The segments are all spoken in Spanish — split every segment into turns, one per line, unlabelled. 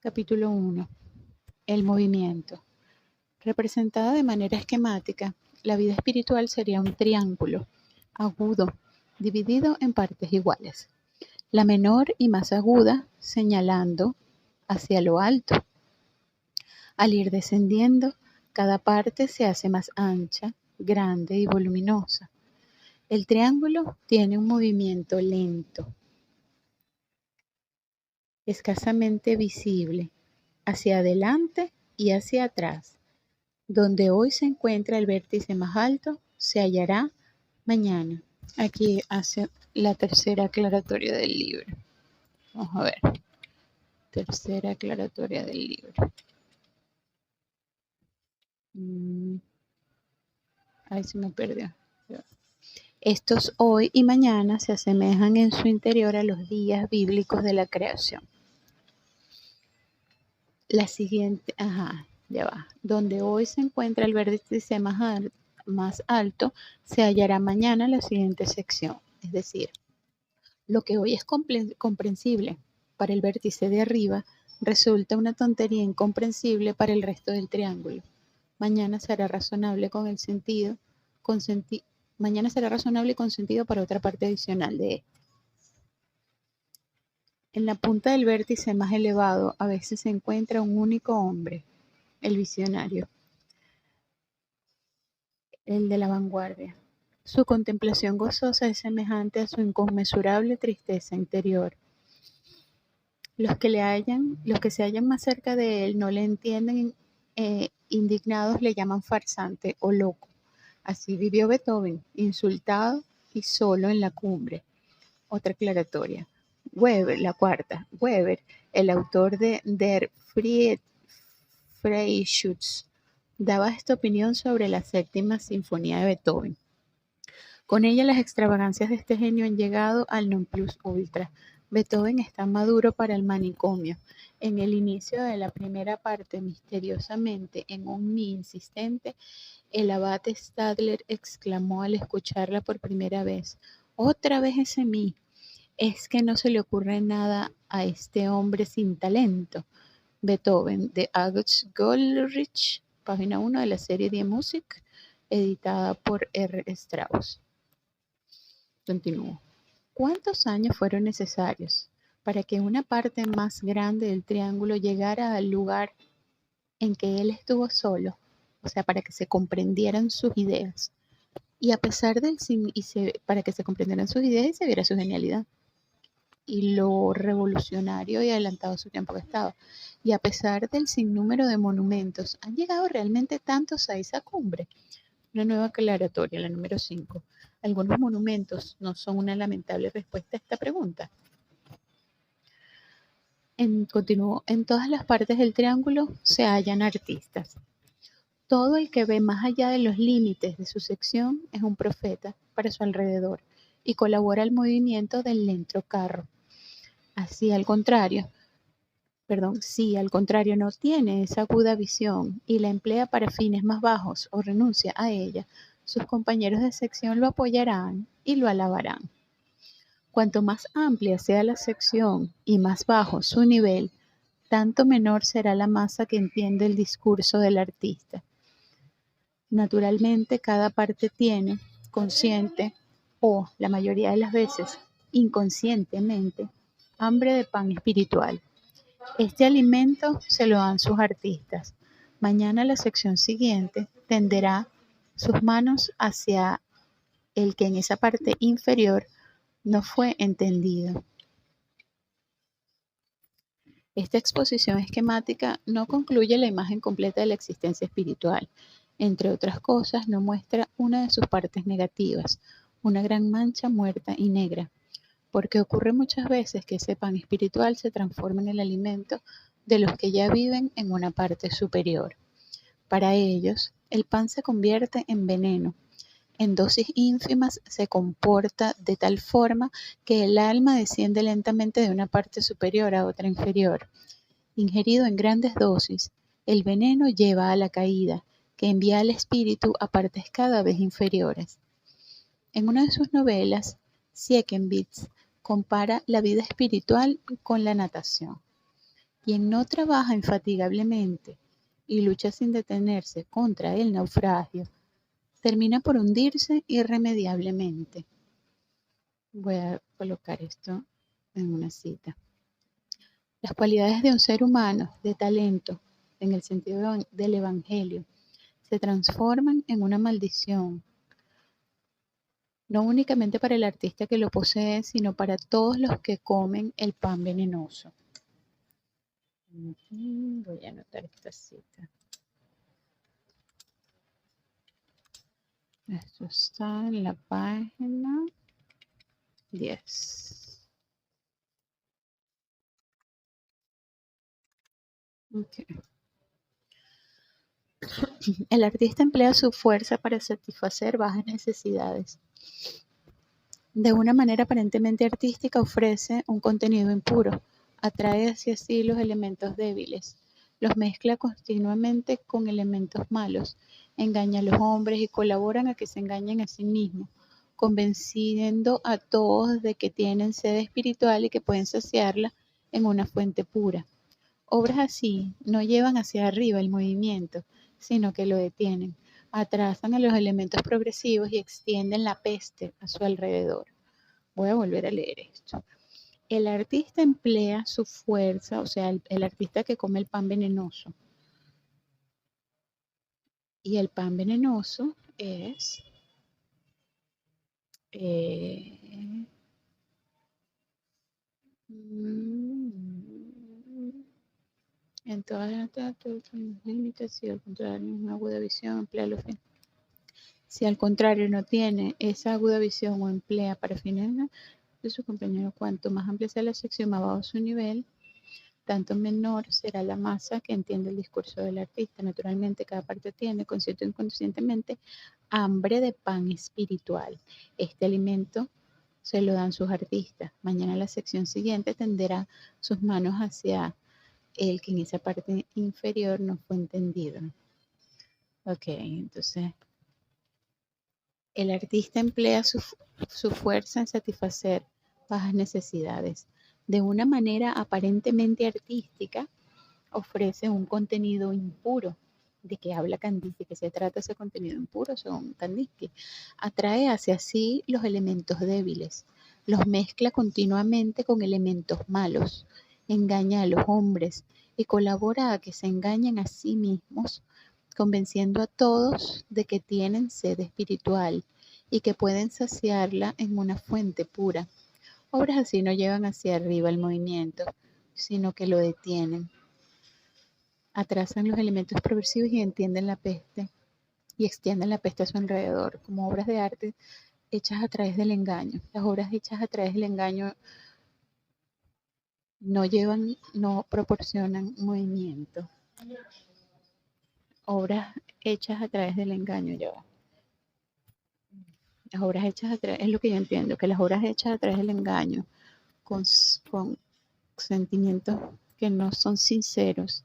Capítulo 1. El movimiento. Representada de manera esquemática, la vida espiritual sería un triángulo agudo, dividido en partes iguales. La menor y más aguda señalando hacia lo alto. Al ir descendiendo, cada parte se hace más ancha, grande y voluminosa. El triángulo tiene un movimiento lento, escasamente visible, hacia adelante y hacia atrás. Donde hoy se encuentra el vértice más alto, se hallará mañana. Aquí hace la tercera aclaratoria del libro. Vamos a ver. Tercera aclaratoria del libro. Ahí se me perdió. Estos hoy y mañana se asemejan en su interior a los días bíblicos de la creación. La siguiente, ya va. Donde hoy se encuentra el vértice más alto, se hallará mañana la siguiente sección. Es decir, lo que hoy es comprensible para el vértice de arriba, resulta una tontería incomprensible para el resto del triángulo. Mañana será razonable mañana será razonable y con sentido para otra parte adicional de esto. En la punta del vértice más elevado a veces se encuentra un único hombre, el visionario, el de la vanguardia. Su contemplación gozosa es semejante a su inconmensurable tristeza interior. Los que se hallan más cerca de él no le entienden, indignados le llaman farsante o loco. Así vivió Beethoven, insultado y solo en la cumbre. Otra aclaratoria. La cuarta. Weber, el autor de Der Freischütz, daba esta opinión sobre la séptima sinfonía de Beethoven. Con ella las extravagancias de este genio han llegado al non plus ultra. Beethoven está maduro para el manicomio. En el inicio de la primera parte, misteriosamente, en un mi insistente, el abate Stadler exclamó al escucharla por primera vez: «Otra vez ese mi. ¿Es que no se le ocurre nada a este hombre sin talento?» Beethoven, de August Goldrich, página 1 de la serie Die Musik, editada por R. Strauss. Continúo. ¿Cuántos años fueron necesarios para que una parte más grande del triángulo llegara al lugar en que él estuvo solo? O sea, para que se comprendieran sus ideas. Y a pesar del para que se comprendieran sus ideas y se viera su genialidad y lo revolucionario y adelantado a su tiempo que estaba. Y a pesar del sinnúmero de monumentos, ¿han llegado realmente tantos a esa cumbre? Una nueva aclaratoria, la número 5. Algunos monumentos no son una lamentable respuesta a esta pregunta. Continúo. En todas las partes del triángulo se hallan artistas. Todo el que ve más allá de los límites de su sección es un profeta para su alrededor y colabora al movimiento del lento carro. Si al contrario no tiene esa aguda visión y la emplea para fines más bajos o renuncia a ella, sus compañeros de sección lo apoyarán y lo alabarán. Cuanto más amplia sea la sección y más bajo su nivel, tanto menor será la masa que entiende el discurso del artista. Naturalmente, cada parte tiene, consciente o, la mayoría de las veces, inconscientemente, hambre de pan espiritual. Este alimento se lo dan sus artistas. Mañana la sección siguiente tenderá sus manos hacia el que en esa parte inferior no fue entendido. Esta exposición esquemática no concluye la imagen completa de la existencia espiritual. Entre otras cosas, no muestra una de sus partes negativas, una gran mancha muerta y negra, porque ocurre muchas veces que ese pan espiritual se transforma en el alimento de los que ya viven en una parte superior. Para ellos, el pan se convierte en veneno. En dosis ínfimas se comporta de tal forma que el alma desciende lentamente de una parte superior a otra inferior. Ingerido en grandes dosis, el veneno lleva a la caída, que envía al espíritu a partes cada vez inferiores. En una de sus novelas, Sienkiewicz compara la vida espiritual con la natación. Quien no trabaja infatigablemente y lucha sin detenerse contra el naufragio, termina por hundirse irremediablemente. Voy a colocar esto en una cita. Las cualidades de un ser humano, de talento, en el sentido del Evangelio, se transforman en una maldición, no únicamente para el artista que lo posee, sino para todos los que comen el pan venenoso. Voy a anotar esta cita. Esto está en la página 10. Okay. El artista emplea su fuerza para satisfacer bajas necesidades. De una manera aparentemente artística ofrece un contenido impuro, atrae hacia sí los elementos débiles, los mezcla continuamente con elementos malos, engaña a los hombres y colaboran a que se engañen a sí mismos, convenciendo a todos de que tienen sed espiritual y que pueden saciarla en una fuente pura. Obras así no llevan hacia arriba el movimiento, sino que lo detienen, atrasan a los elementos progresivos y extienden la peste a su alrededor. Voy a volver a leer esto. El artista emplea su fuerza, o sea, el artista que come el pan venenoso. Y el pan venenoso es en todas las límites, si al contrario una aguda visión, emplea los fines. Si al contrario no tiene esa aguda visión o emplea para fines de su compañero, cuanto más amplia sea la sección, más bajo su nivel, tanto menor será la masa que entiende el discurso del artista. Naturalmente, cada parte tiene, consciente o inconscientemente, hambre de pan espiritual. Este alimento se lo dan sus artistas. Mañana la sección siguiente tenderá sus manos hacia el que en esa parte inferior no fue entendido. Ok, entonces el artista emplea su fuerza en satisfacer bajas necesidades. De una manera aparentemente artística, ofrece un contenido impuro. ¿De qué habla Kandinsky? ¿Qué se trata ese contenido impuro según Kandinsky? Atrae hacia sí los elementos débiles, los mezcla continuamente con elementos malos, engaña a los hombres y colabora a que se engañen a sí mismos, convenciendo a todos de que tienen sed espiritual y que pueden saciarla en una fuente pura. Obras así no llevan hacia arriba el movimiento, sino que lo detienen. Atrasan los elementos progresivos y entienden la peste y extienden la peste a su alrededor, como obras de arte hechas a través del engaño. Las obras hechas a través del engaño no proporcionan movimiento. Obras hechas a través del engaño, ya va. Las obras hechas a través, es lo que yo entiendo, que las obras hechas a través del engaño, con sentimientos que no son sinceros,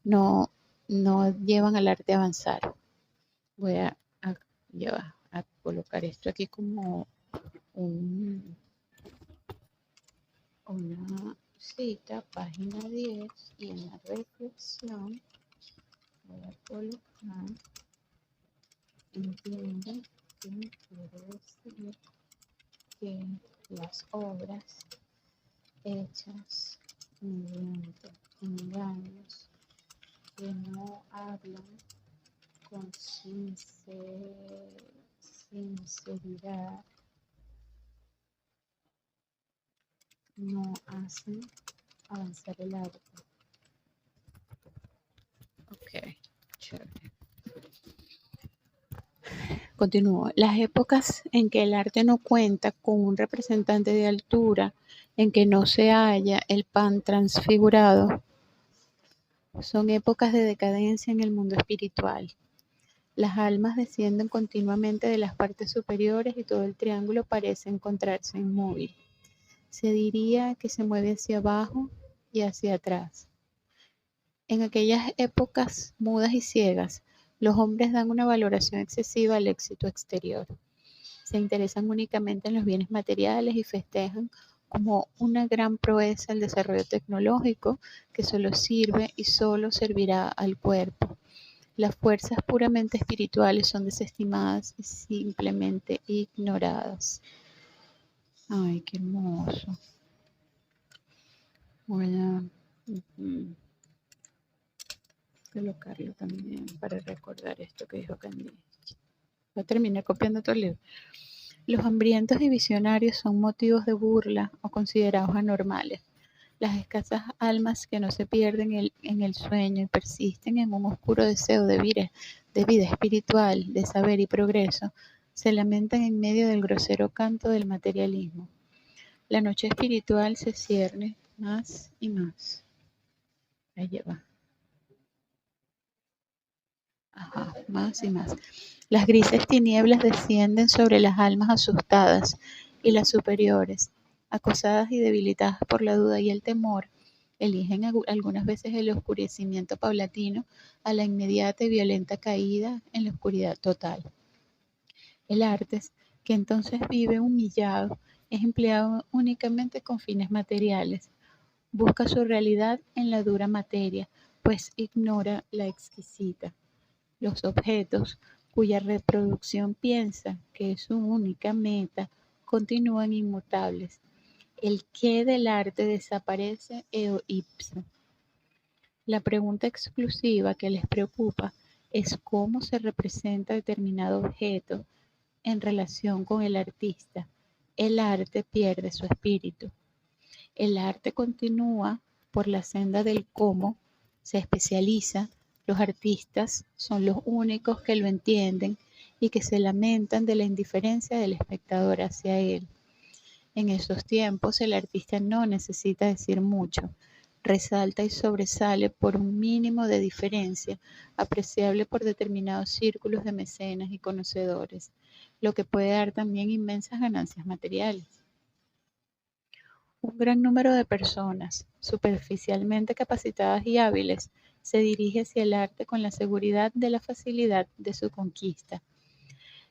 no llevan al arte a avanzar. Voy a colocar esto aquí como una cita, página 10, y en la reflexión voy a colocar, entiende que quiere decir que las obras hechas mediante engaños que no hablan con sinceridad no hacen avanzar el arte. Ok, chévere. Continúo. Las épocas en que el arte no cuenta con un representante de altura, en que no se halla el pan transfigurado, son épocas de decadencia en el mundo espiritual. Las almas descienden continuamente de las partes superiores y todo el triángulo parece encontrarse inmóvil. Se diría que se mueve hacia abajo y hacia atrás. En aquellas épocas mudas y ciegas, los hombres dan una valoración excesiva al éxito exterior. Se interesan únicamente en los bienes materiales y festejan como una gran proeza el desarrollo tecnológico que solo sirve y solo servirá al cuerpo. Las fuerzas puramente espirituales son desestimadas y simplemente ignoradas. Ay, qué hermoso. Voy a colocarlo también para recordar esto que dijo Candy. Voy a terminar copiando todo el libro. Los hambrientos y visionarios son motivos de burla o considerados anormales. Las escasas almas que no se pierden en el sueño y persisten en un oscuro deseo de vida espiritual, de saber y progreso, se lamentan en medio del grosero canto del materialismo. La noche espiritual se cierne más y más. Ahí va. Ajá, más y más. Las grises tinieblas descienden sobre las almas asustadas y las superiores, acosadas y debilitadas por la duda y el temor, eligen algunas veces el oscurecimiento paulatino a la inmediata y violenta caída en la oscuridad total. El Artes, que entonces vive humillado, es empleado únicamente con fines materiales. Busca su realidad en la dura materia, pues ignora la exquisita. Los objetos, cuya reproducción piensa que es su única meta, continúan inmutables. El qué del arte desaparece eo ipso. La pregunta exclusiva que les preocupa es cómo se representa determinado objeto en relación con el artista. El arte pierde su espíritu. El arte continúa por la senda del cómo, se especializa. Los artistas son los únicos que lo entienden y que se lamentan de la indiferencia del espectador hacia él. En esos tiempos el artista no necesita decir mucho, resalta y sobresale por un mínimo de diferencia apreciable por determinados círculos de mecenas y conocedores, lo que puede dar también inmensas ganancias materiales. Un gran número de personas, superficialmente capacitadas y hábiles, se dirige hacia el arte con la seguridad de la facilidad de su conquista.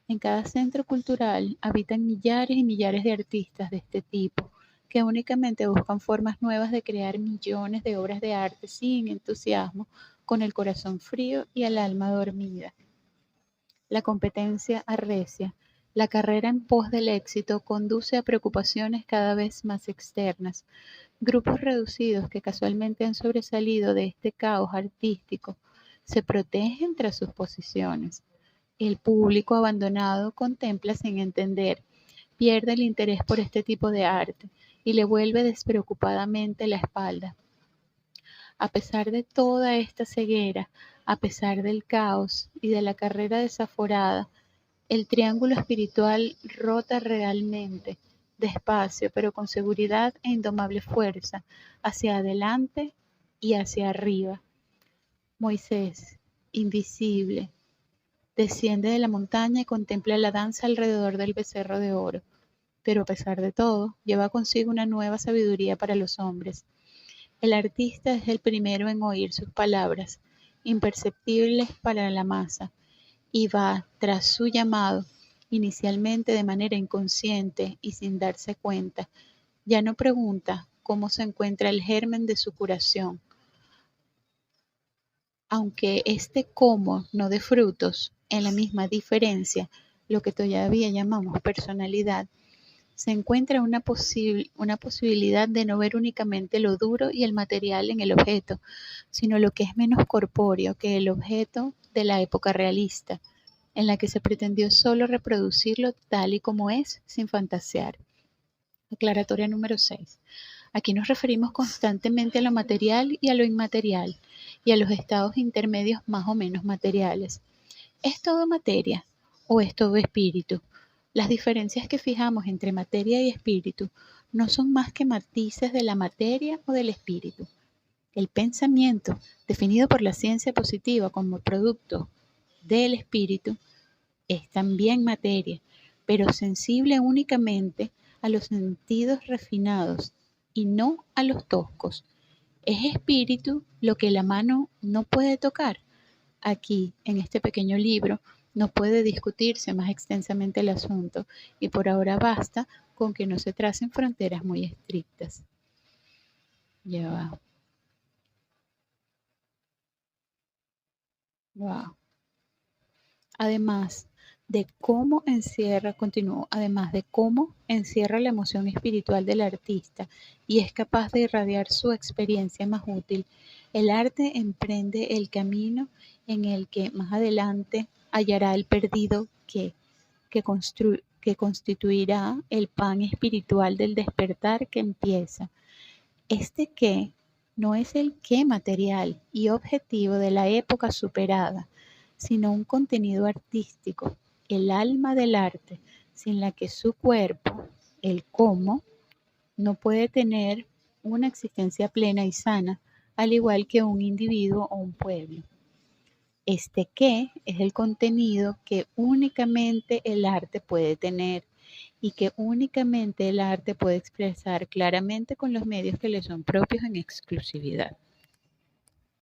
En cada centro cultural habitan millares y millares de artistas de este tipo, que únicamente buscan formas nuevas de crear millones de obras de arte sin entusiasmo, con el corazón frío y el alma dormida. La competencia arrecia. La carrera en pos del éxito conduce a preocupaciones cada vez más externas. Grupos reducidos que casualmente han sobresalido de este caos artístico se protegen tras sus posiciones. El público abandonado contempla sin entender, pierde el interés por este tipo de arte y le vuelve despreocupadamente la espalda. A pesar de toda esta ceguera, a pesar del caos y de la carrera desaforada, el triángulo espiritual rota realmente, despacio, pero con seguridad e indomable fuerza, hacia adelante y hacia arriba. Moisés, invisible, desciende de la montaña y contempla la danza alrededor del becerro de oro, pero a pesar de todo, lleva consigo una nueva sabiduría para los hombres. El artista es el primero en oír sus palabras, imperceptibles para la masa, y va tras su llamado, inicialmente de manera inconsciente y sin darse cuenta. Ya no pregunta cómo se encuentra el germen de su curación. Aunque este cómo no dé frutos, en la misma diferencia, lo que todavía llamamos personalidad, se encuentra una posibilidad de no ver únicamente lo duro y el material en el objeto, sino lo que es menos corpóreo que el objeto de la época realista, en la que se pretendió solo reproducirlo tal y como es, sin fantasear. Aclaratoria número 6. Aquí nos referimos constantemente a lo material y a lo inmaterial, y a los estados intermedios más o menos materiales. ¿Es todo materia o es todo espíritu? Las diferencias que fijamos entre materia y espíritu no son más que matices de la materia o del espíritu. El pensamiento, definido por la ciencia positiva como producto del espíritu, es también materia, pero sensible únicamente a los sentidos refinados y no a los toscos. Es espíritu lo que la mano no puede tocar. Aquí, en este pequeño libro, no puede discutirse más extensamente el asunto y por ahora basta con que no se tracen fronteras muy estrictas. Ya va. Wow. Además además de cómo encierra la emoción espiritual del artista y es capaz de irradiar su experiencia más útil, el arte emprende el camino en el que más adelante hallará el perdido que constituirá el pan espiritual del despertar que empieza. Este qué no es el qué material y objetivo de la época superada, sino un contenido artístico, el alma del arte, sin la que su cuerpo, el cómo, no puede tener una existencia plena y sana, al igual que un individuo o un pueblo. Este qué es el contenido que únicamente el arte puede tener y que únicamente el arte puede expresar claramente con los medios que le son propios en exclusividad.